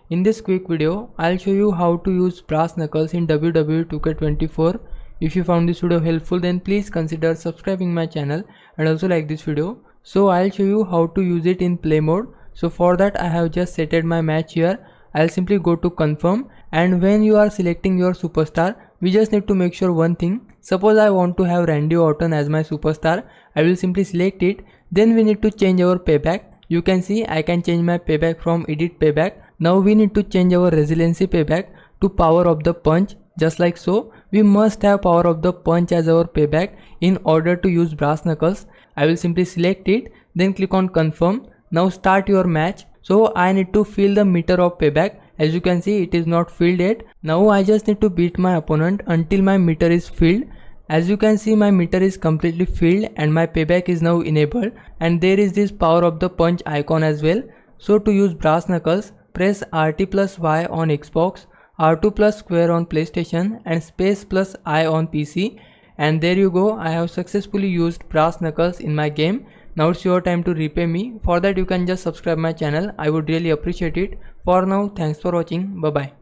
In this quick video, I'll show you how to use brass knuckles in wwe 2k24. If you found this video helpful, then please consider subscribing my channel and also like this video. So I'll show you how to use it in play mode. So for that I have just setted my match here. I'll simply go to confirm, and when you are selecting your superstar, we just need to make sure one thing. Suppose I want to have Randy Orton as my superstar, I will simply select it. Then we need to change our payback. You can see I can change my payback from edit payback. Now we need to change our resiliency payback to power of the punch, just like so. We must have power of the punch as our payback in order to use brass knuckles. I will simply select it, then click on confirm. Now start your match. So I need to fill the meter of payback. As you can see, it is not filled yet. Now I just need to beat my opponent until my meter is filled. As you can see, my meter is completely filled and my payback is now enabled, and there is this power of the punch icon as well. So to use brass knuckles, press RT plus Y on Xbox, R2 plus square on PlayStation, and space plus I on PC. And there you go, I have successfully used brass knuckles in my game. Now it's your time to repay me. For that you can just subscribe my channel. I would really appreciate it. For now, thanks for watching. Bye bye.